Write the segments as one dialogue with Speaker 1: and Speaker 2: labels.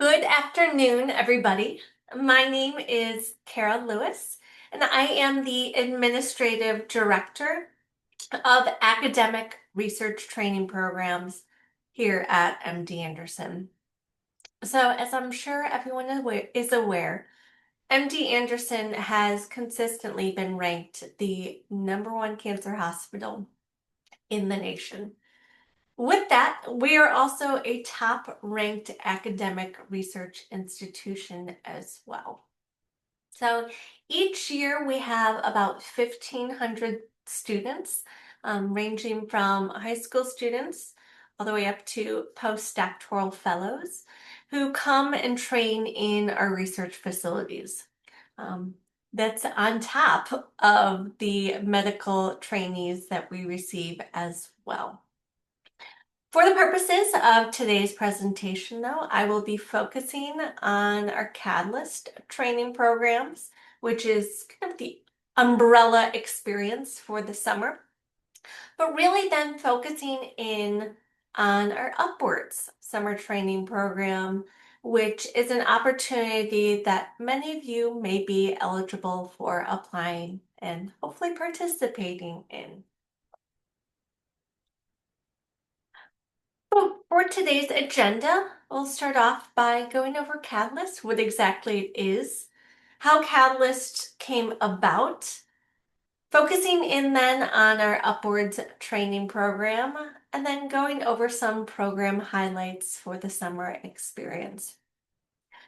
Speaker 1: Good afternoon, everybody. My name is Kara Lewis, and I am the Administrative Director of Academic Research Training Programs here at MD Anderson. So, as I'm sure everyone is aware, MD Anderson has consistently been ranked the #1 cancer hospital in the nation. With that, we are also a top ranked academic research institution as well. So each year we have about 1,500 students, ranging from high school students all the way up to postdoctoral fellows who come and train in our research facilities. Um, that's on top of the medical trainees that we receive as well. For the purposes of today's presentation, though, I will be focusing on our Catalyst training programs, which is kind of the umbrella experience for the summer, but really then focusing in on our Upwards summer training program, which is an opportunity that many of you may be eligible for applying and hopefully participating in. So for today's agenda, we'll start off by going over Catalyst, what exactly it is, how Catalyst came about, focusing in then on our Upwards training program, and then going over some program highlights for the summer experience.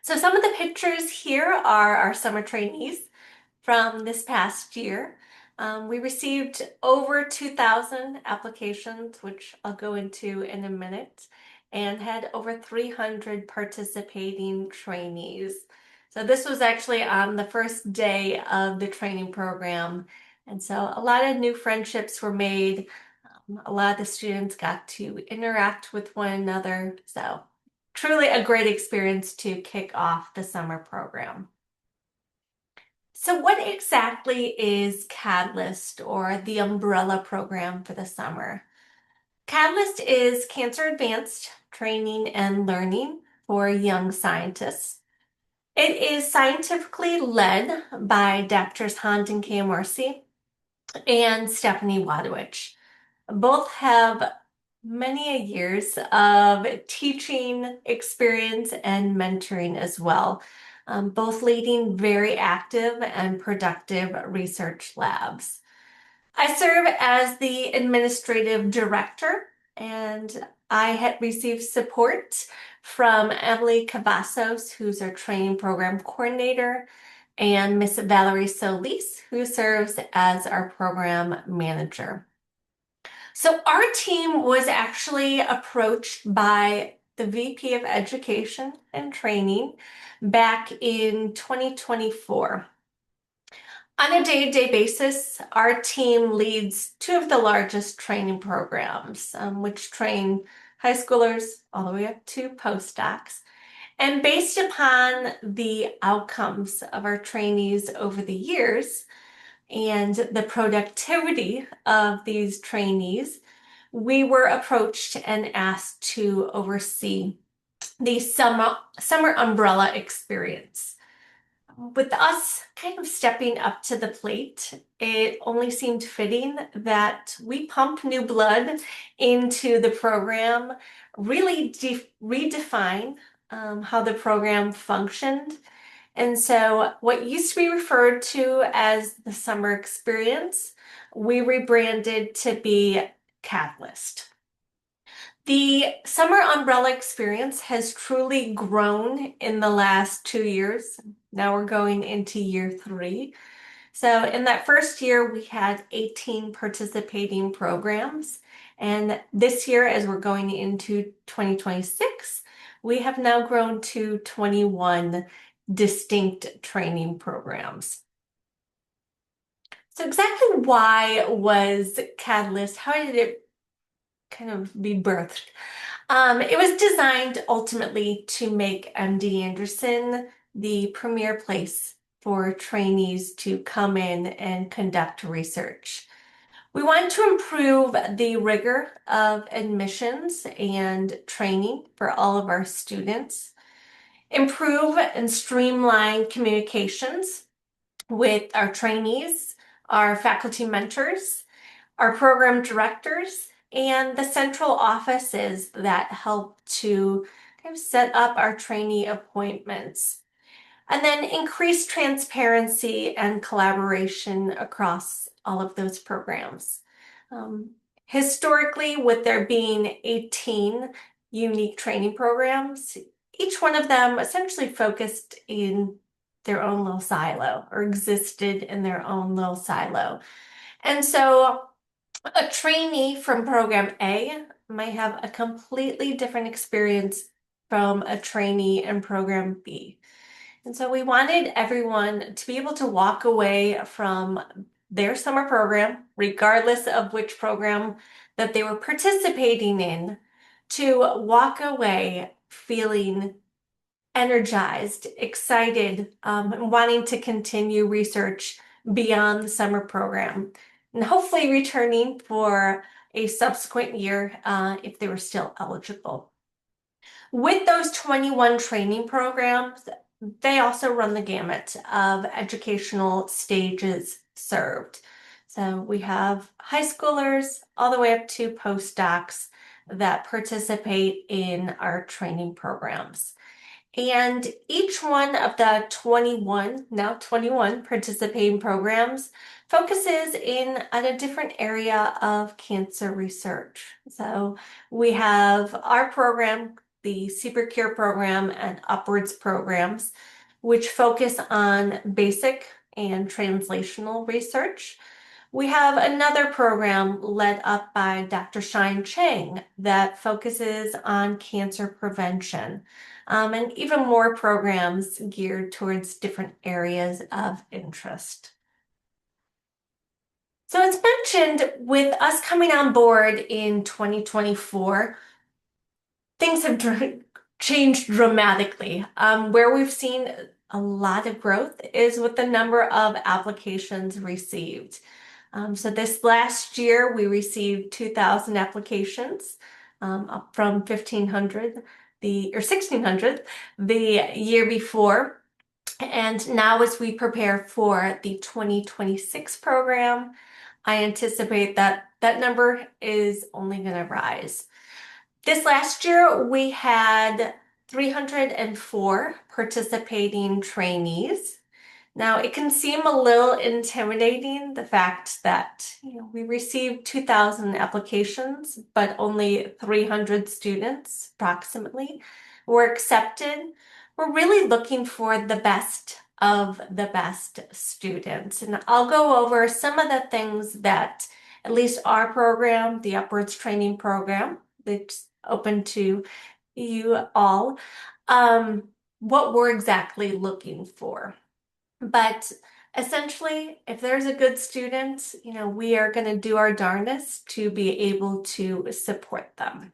Speaker 1: So some of the pictures here are our summer trainees from this past year. We received over 2,000 applications, which I'll go into in a minute, and had over 300 participating trainees. So this was actually on the first day of the training program. And so a lot of new friendships were made. A lot of the students got to interact with one another. So truly a great experience to kick off the summer program. So what exactly is Catalyst, or the umbrella program for the summer? Catalyst is Cancer Advanced Training and Learning for Young Scientists. It is scientifically led by Doctors Handin Kayamorsi and Stephanie Wadowich. Both have many years of teaching experience and mentoring as well, both leading very active and productive research labs. I serve as the administrative director, and I had received support from Emily Cavazos, who's our training program coordinator, and Miss Valerie Solis, who serves as our program manager. So our team was actually approached by the VP of Education and Training back in 2024. On a day-to-day basis, our team leads two of the largest training programs, which train high schoolers all the way up to postdocs. And based upon the outcomes of our trainees over the years, and the productivity of these trainees, we were approached and asked to oversee the summer umbrella experience. With us kind of stepping up to the plate, it only seemed fitting that we pump new blood into the program, really redefine how the program functioned. And so, what used to be referred to as the summer experience, we rebranded to be Catalyst. The summer umbrella experience has truly grown in the last 2 years. Now we're going into year 3. So, in that first year, we had 18 participating programs. And this year, as we're going into 2026, we have now grown to 21 distinct training programs. So exactly why was Catalyst, how did it kind of be birthed? It was designed ultimately to make MD Anderson the premier place for trainees to come in and conduct research. We want to improve the rigor of admissions and training for all of our students. improve and streamline communications with our trainees, our faculty mentors, our program directors, and the central offices that help to kind of set up our trainee appointments. And then increase transparency and collaboration across all of those programs. Um, Historically, with there being 18 unique training programs, each one of them essentially focused in their own little silo or existed in their own little silo. And so a trainee from program A might have a completely different experience from a trainee in program B. And so we wanted everyone to be able to walk away from their summer program, regardless of which program that they were participating in, to walk away feeling energized, excited, and wanting to continue research beyond the summer program, and hopefully returning for a subsequent year if they were still eligible. With those 21 training programs, they also run the gamut of educational stages served. So we have high schoolers all the way up to postdocs that participate in our training programs. And each one of the 21 participating programs focuses in on a different area of cancer research. So we have our program, the CBER program and Upwards programs, which focus on basic and translational research. We have another program led up by Dr. Shine Chang that focuses on cancer prevention, and even more programs geared towards different areas of interest. So as mentioned, with us coming on board in 2024, things have changed dramatically. Where we've seen a lot of growth is with the number of applications received. So this last year, we received 2,000 applications, up from 1,500 or 1,600 the year before. And now as we prepare for the 2026 program, I anticipate that that number is only going to rise. This last year, we had 304 participating trainees. Now, it can seem a little intimidating, the fact that we received 2,000 applications, but only 300 students approximately were accepted. We're really looking for the best of the best students. And I'll go over some of the things that at least our program, the Upwards Training Program, that's open to you all, what we're exactly looking for. But essentially, if there's a good student, we are going to do our darndest to be able to support them.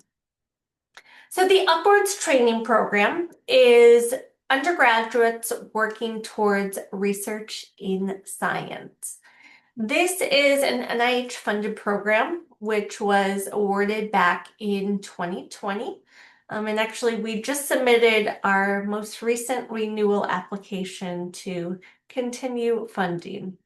Speaker 1: So the Upwards Training Program is undergraduates working towards research in science. This is an NIH-funded program, which was awarded back in 2020. And actually, we just submitted our most recent renewal application to continue funding.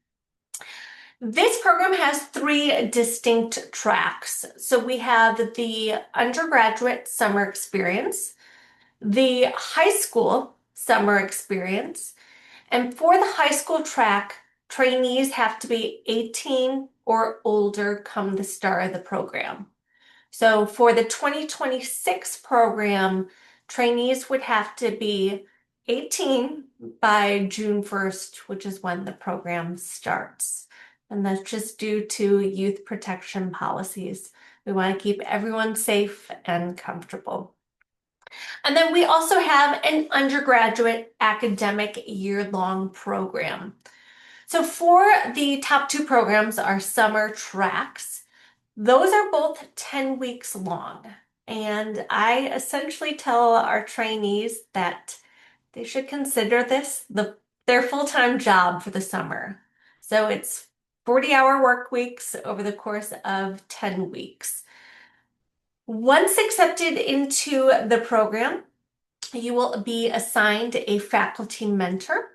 Speaker 1: This program has 3 distinct tracks. So we have the undergraduate summer experience, the high school summer experience, and for the high school track, trainees have to be 18 or older come the start of the program. So for the 2026 program, trainees would have to be 18 by June 1st, which is when the program starts. And that's just due to youth protection policies. We want to keep everyone safe and comfortable. And then we also have an undergraduate academic year-long program. So for the top 2 programs, our summer tracks, those are both 10 weeks long. And I essentially tell our trainees that they should consider this their full-time job for the summer. So it's 40-hour work weeks over the course of 10 weeks. Once accepted into the program, you will be assigned a faculty mentor,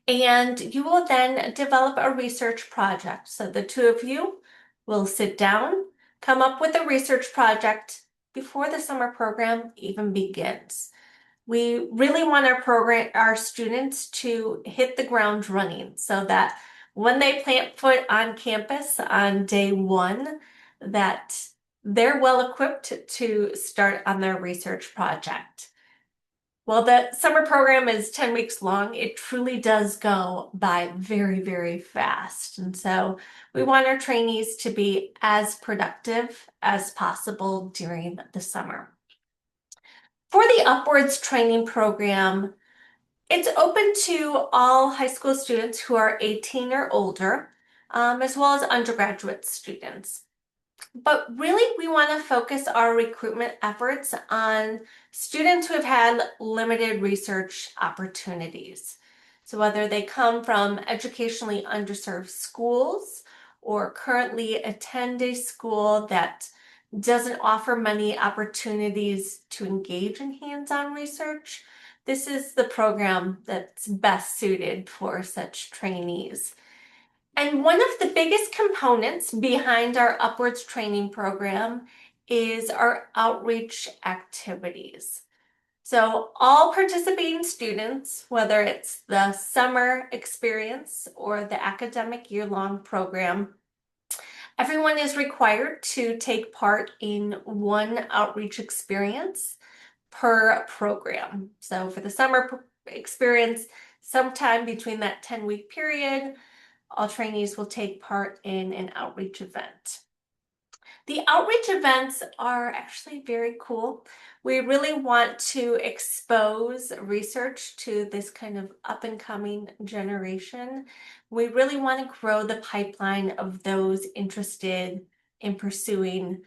Speaker 1: and you will then develop a research project. So the two of you will sit down, come up with a research project before the summer program even begins. We really want our students to hit the ground running so that when they plant foot on campus on day one, that they're well equipped to start on their research project. Well, the summer program is 10 weeks long. It truly does go by very, very fast. And so we want our trainees to be as productive as possible during the summer. For the Upwards training program, it's open to all high school students who are 18 or older, as well as undergraduate students. But really, we want to focus our recruitment efforts on students who have had limited research opportunities. So whether they come from educationally underserved schools or currently attend a school that doesn't offer many opportunities to engage in hands-on research, this is the program that's best suited for such trainees. And one of the biggest components behind our Upwards training program is our outreach activities. So all participating students, whether it's the summer experience or the academic year-long program, everyone is required to take part in one outreach experience per program. So for the summer experience, sometime between that 10-week period, all trainees will take part in an outreach event. The outreach events are actually very cool. We really want to expose research to this kind of up and coming generation. We really want to grow the pipeline of those interested in pursuing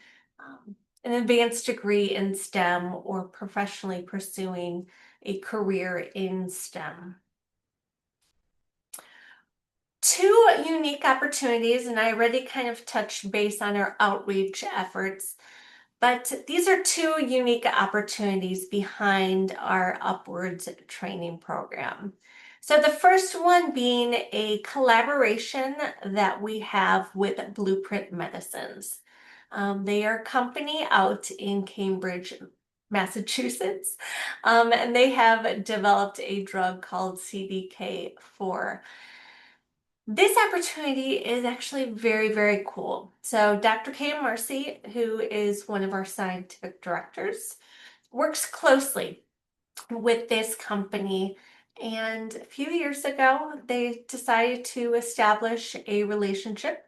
Speaker 1: an advanced degree in STEM or professionally pursuing a career in STEM. Two unique opportunities, and I already kind of touched base on our outreach efforts, but these are two unique opportunities behind our Upwards training program. So the first one being a collaboration that we have with Blueprint Medicines. They are a company out in Cambridge, Massachusetts, and they have developed a drug called CDK4. This opportunity is actually very, very cool. So Dr. Kay Marcy, who is one of our scientific directors, works closely with this company. And a few years ago, they decided to establish a relationship,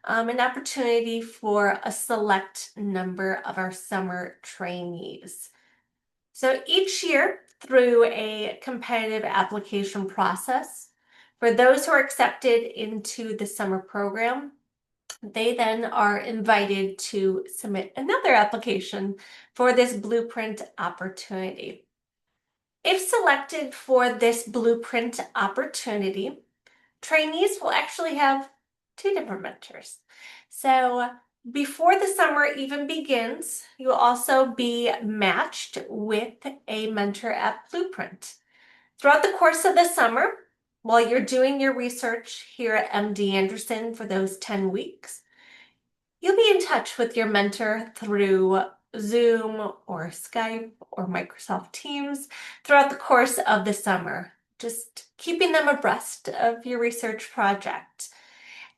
Speaker 1: an opportunity for a select number of our summer trainees. So each year, through a competitive application process, for those who are accepted into the summer program, they then are invited to submit another application for this Blueprint opportunity. If selected for this Blueprint opportunity, trainees will actually have two different mentors. So before the summer even begins, you'll also be matched with a mentor at Blueprint. Throughout the course of the summer, while you're doing your research here at MD Anderson for those 10 weeks, you'll be in touch with your mentor through Zoom or Skype or Microsoft Teams throughout the course of the summer, just keeping them abreast of your research project.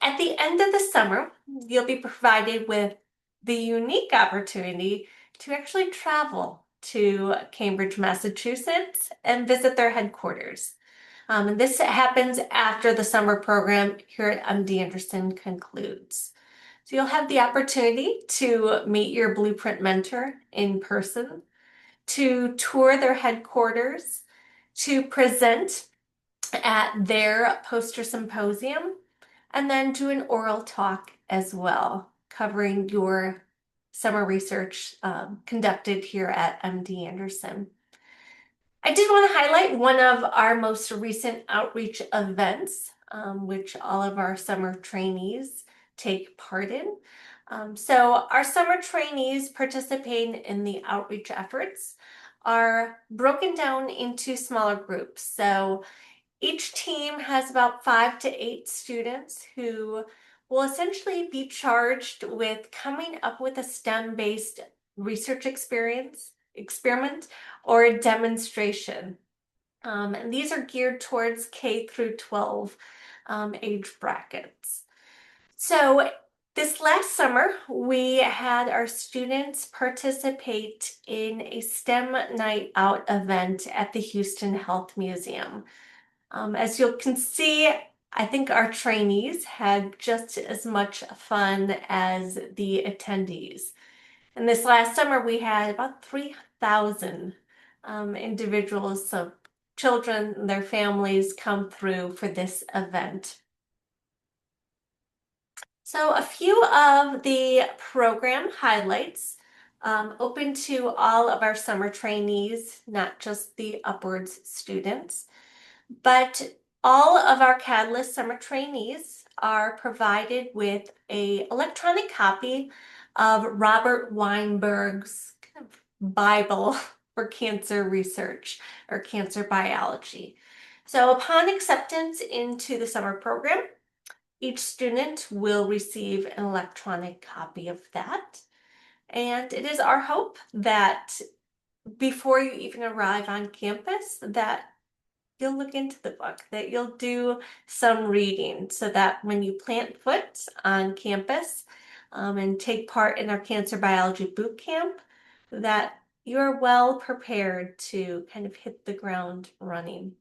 Speaker 1: At the end of the summer, you'll be provided with the unique opportunity to actually travel to Cambridge, Massachusetts and visit their headquarters. And this happens after the summer program here at MD Anderson concludes. So you'll have the opportunity to meet your Blueprint mentor in person, to tour their headquarters, to present at their poster symposium, and then do an oral talk as well, covering your summer research conducted here at MD Anderson. I did want to highlight one of our most recent outreach events, which all of our summer trainees take part in. So our summer trainees participating in the outreach efforts are broken down into smaller groups. So each team has about 5 to 8 students who will essentially be charged with coming up with a STEM-based research experiment, or a demonstration. And these are geared towards K through 12 age brackets. So this last summer, we had our students participate in a STEM Night Out event at the Houston Health Museum. As you can see, I think our trainees had just as much fun as the attendees. And this last summer, we had about 3,000 individuals, so children and their families, come through for this event. So a few of the program highlights, open to all of our summer trainees, not just the Upwards students, but all of our Catalyst summer trainees are provided with an electronic copy of Robert Weinberg's kind of Bible for cancer research or cancer biology. So upon acceptance into the summer program, each student will receive an electronic copy of that. And it is our hope that before you even arrive on campus, that you'll look into the book, that you'll do some reading so that when you plant foot on campus and take part in our cancer biology boot camp, that you're well prepared to kind of hit the ground running.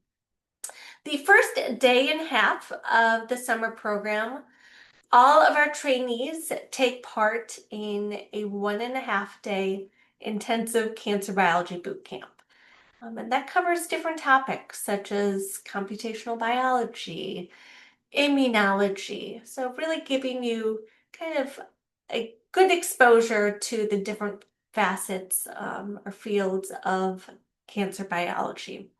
Speaker 1: The first day and a half of the summer program, all of our trainees take part in a 1.5 day intensive cancer biology boot camp. And that covers different topics such as computational biology, immunology. So really giving you kind of a good exposure to the different facets or fields of cancer biology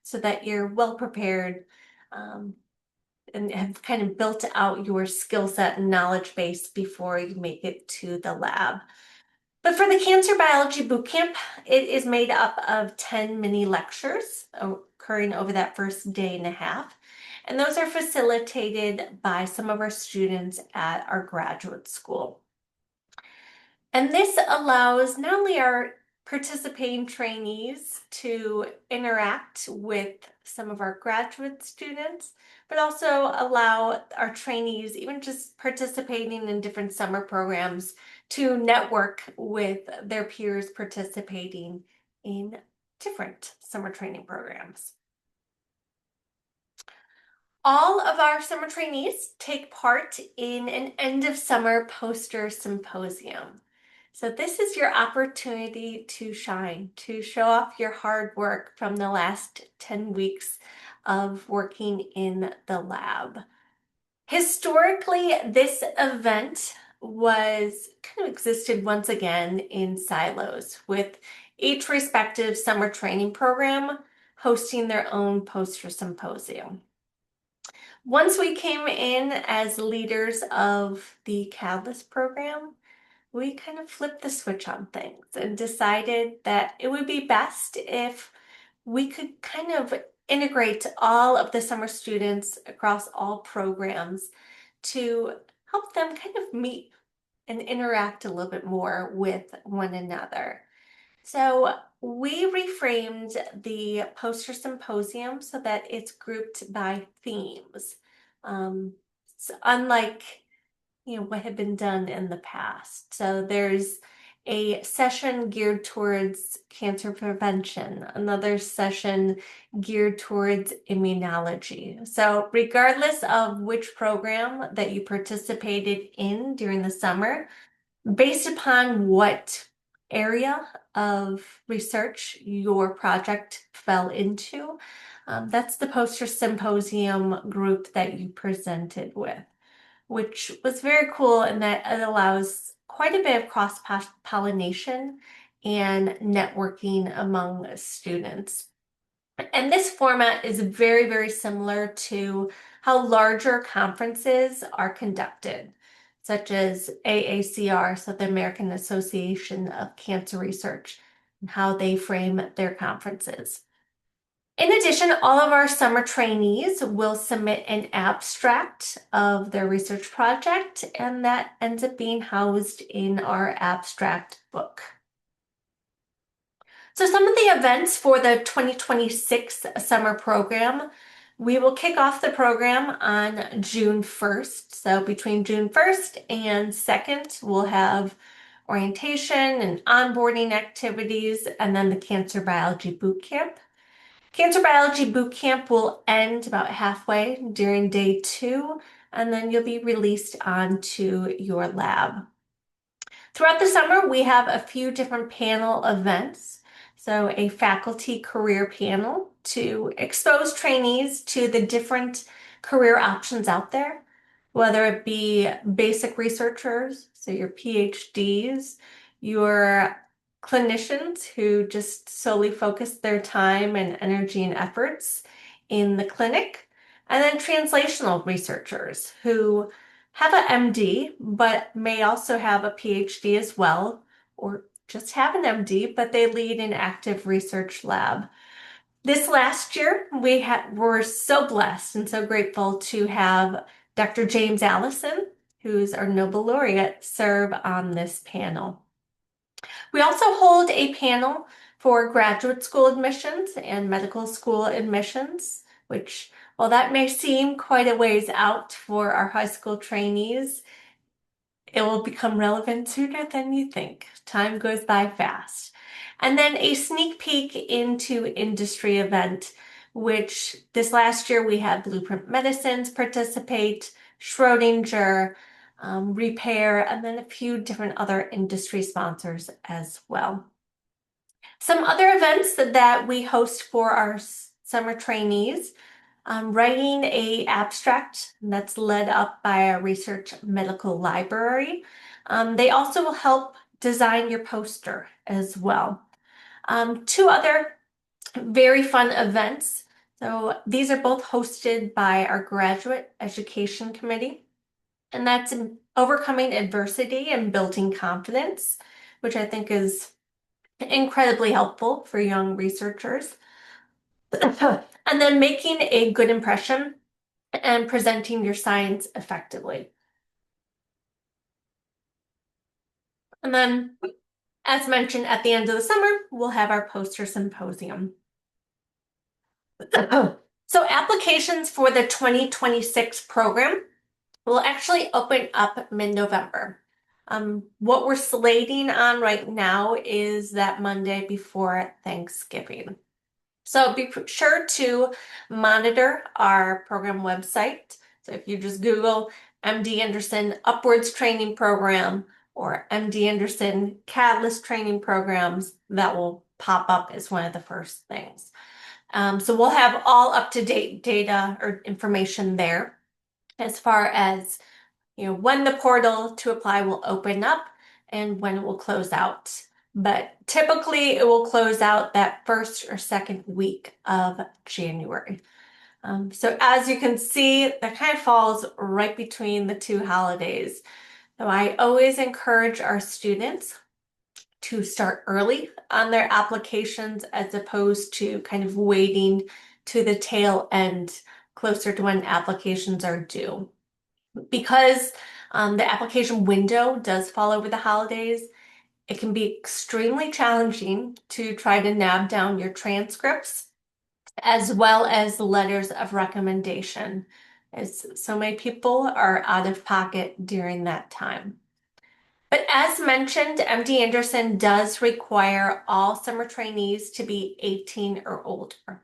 Speaker 1: so that you're well prepared and have kind of built out your skill set and knowledge base before you make it to the lab. But for the Cancer Biology Bootcamp, it is made up of 10 mini lectures occurring over that first day and a half. And those are facilitated by some of our students at our graduate school. And this allows not only our participating trainees to interact with some of our graduate students, but also allow our trainees, even just participating in different summer programs, to network with their peers participating in different summer training programs. All of our summer trainees take part in an end of summer poster symposium. So this is your opportunity to shine, to show off your hard work from the last 10 weeks of working in the lab. Historically, this event was kind of existed once again in silos, with each respective summer training program hosting their own poster symposium. Once we came in as leaders of the Catalyst program, we kind of flipped the switch on things and decided that it would be best if we could kind of integrate all of the summer students across all programs to help them kind of meet and interact a little bit more with one another. So we reframed the poster symposium so that it's grouped by themes. So unlike what had been done in the past. So there's a session geared towards cancer prevention, another session geared towards immunology. So regardless of which program that you participated in during the summer, based upon what area of research your project fell into, that's the poster symposium group that you presented with, which was very cool in that it allows quite a bit of cross-pollination and networking among students. And this format is very, very similar to how larger conferences are conducted, such as AACR, so the American Association of Cancer Research. and how they frame their conferences. In addition, all of our summer trainees will submit an abstract of their research project, and that ends up being housed in our abstract book. So some of the events for the 2026 summer program, we will kick off the program on June 1st. So between June 1st and 2nd, we'll have orientation and onboarding activities, and then the Cancer Biology Boot Camp. Cancer Biology Boot Camp will end about halfway during day 2, and then you'll be released onto your lab. Throughout the summer, we have a few different panel events. So a faculty career panel to expose trainees to the different career options out there, whether it be basic researchers, so your PhDs, your clinicians who just solely focus their time and energy and efforts in the clinic, and then translational researchers who have an MD, but may also have a PhD as well, or just have an MD, but they lead an active research lab. This last year, we're so blessed and so grateful to have Dr. James Allison, who's our Nobel laureate, serve on this panel. We also hold a panel for graduate school admissions and medical school admissions, which, while that may seem quite a ways out for our high school trainees, it will become relevant sooner than you think. Time goes by fast. And then a sneak peek into industry event, which this last year we had Blueprint Medicines participate, Schrodinger, Repair, and then a few different other industry sponsors as well. Some other events that we host for our summer trainees, writing a abstract that's led up by a research medical library. They also will help design your poster as well. Two other very fun events. So these are both hosted by our graduate education committee, and that's overcoming adversity and building confidence, which I think is incredibly helpful for young researchers. And then making a good impression and presenting your science effectively. And then, as mentioned, at the end of the summer, we'll have our poster symposium. So applications for the 2026 program will actually open up mid-November. What we're slating on right now is that Monday before Thanksgiving. So be sure to monitor our program website. So if you just Google MD Anderson Upwards Training Program or MD Anderson Catalyst Training Programs, that will pop up as one of the first things. So we'll have all up-to-date data or information there as far as when the portal to apply will open up and when it will close out. But typically it will close out that first or second week of January. So as you can see, that kind of falls right between the two holidays. So I always encourage our students to start early on their applications as opposed to kind of waiting to the tail end closer to when applications are due. Because the application window does fall over the holidays, it can be extremely challenging to try to nab down your transcripts as well as letters of recommendation, as so many people are out of pocket during that time. But as mentioned, MD Anderson does require all summer trainees to be 18 or older.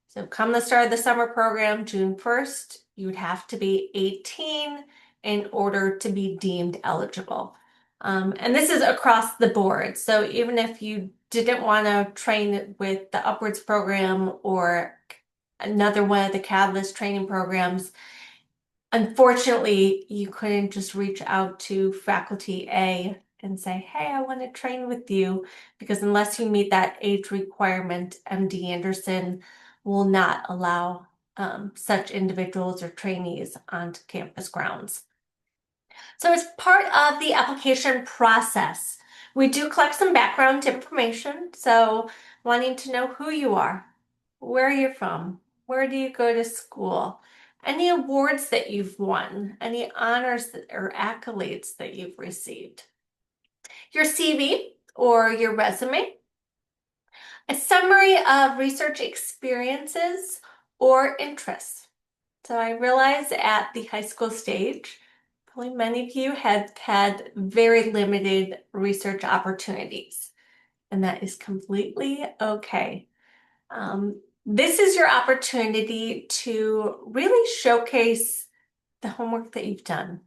Speaker 1: So come the start of the summer program, June 1st, you would have to be 18 in order to be deemed eligible. And this is across the board. So even if you didn't want to train with the Upwards program or another one of the Catalyst training programs, unfortunately, you couldn't just reach out to faculty A and say, hey, I want to train with you, because unless you meet that age requirement, MD Anderson will not allow such individuals or trainees onto campus grounds. So as part of the application process, We do collect some background information, so wanting to know who you are, where you're from, where do you go to school, any awards that you've won, any honors or accolades that you've received, your CV or your resume, a summary of research experiences or interests. So I realize at the high school stage, probably many of you have had very limited research opportunities, and that is completely okay. This is your opportunity to really showcase the homework that you've done.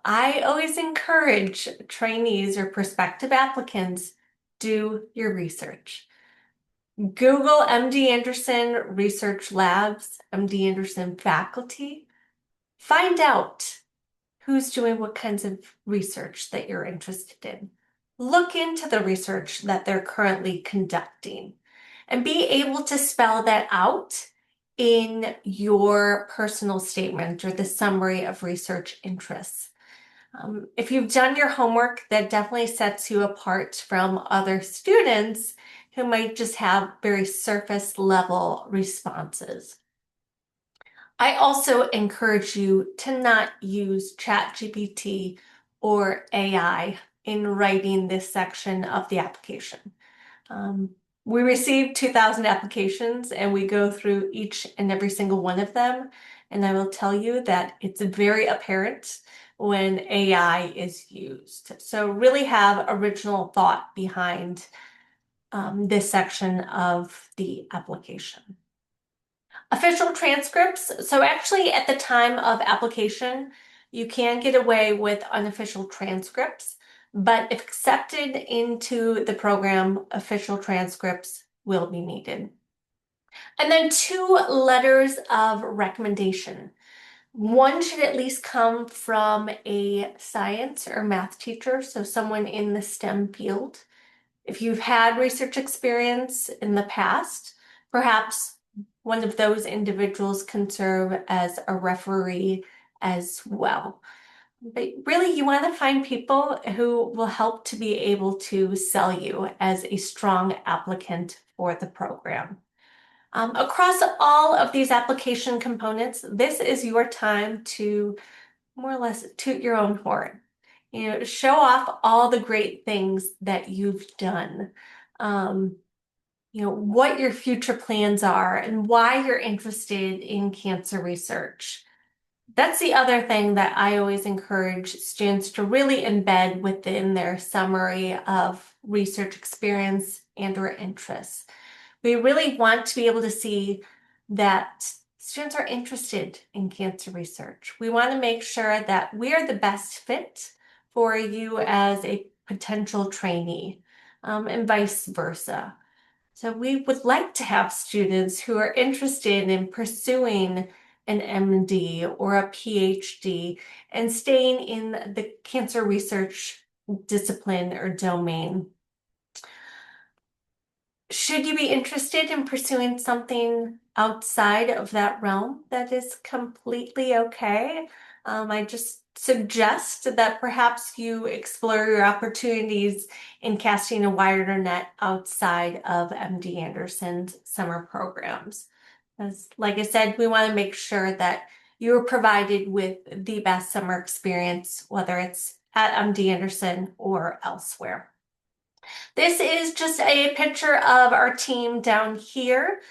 Speaker 1: I always encourage trainees or prospective applicants, do your research. Google MD Anderson Research Labs, MD Anderson faculty. Find out who's doing what kinds of research that you're interested in. Look into the research that they're currently conducting and be able to spell that out in your personal statement or the summary of research interests. If you've done your homework, that definitely sets you apart from other students who might just have very surface level responses. I also encourage you to not use ChatGPT or AI in writing this section of the application. We received 2,000 applications and we go through each and every single one of them. And I will tell you that it's very apparent when AI is used. So really have original thought behind this section of the application. Official transcripts. So actually at the time of application, you can get away with unofficial transcripts, but if accepted into the program, official transcripts will be needed. And then 2 letters of recommendation. One should at least come from a science or math teacher, so someone in the STEM field. If you've had research experience in the past, perhaps one of those individuals can serve as a referee as well. But really, you want to find people who will help to be able to sell you as a strong applicant for the program. Across all of these application components, this is your time to more or less toot your own horn. Show off all the great things that you've done. What your future plans are and why you're interested in cancer research. That's the other thing that I always encourage students to really embed within their summary of research experience and or interests. We really want to be able to see that students are interested in cancer research. We want to make sure that we are the best fit for you as a potential trainee, and vice versa. So we would like to have students who are interested in pursuing an MD or a PhD and staying in the cancer research discipline or domain. Should you be interested in pursuing something outside of that realm, that is completely okay. I just suggest that perhaps you explore your opportunities in casting a wider net outside of MD Anderson's summer programs. As, like I said, we want to make sure that you're provided with the best summer experience, whether it's at MD Anderson or elsewhere. This is just a picture of our team down here,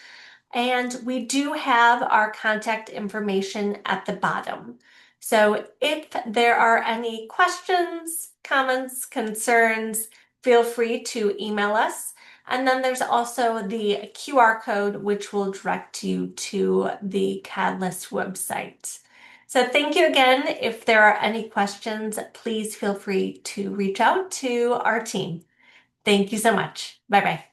Speaker 1: and we do have our contact information at the bottom. So if there are any questions, comments, concerns, feel free to email us. And then there's also the QR code, which will direct you to the Catalyst website. So thank you again. If there are any questions, please feel free to reach out to our team. Thank you so much. Bye bye.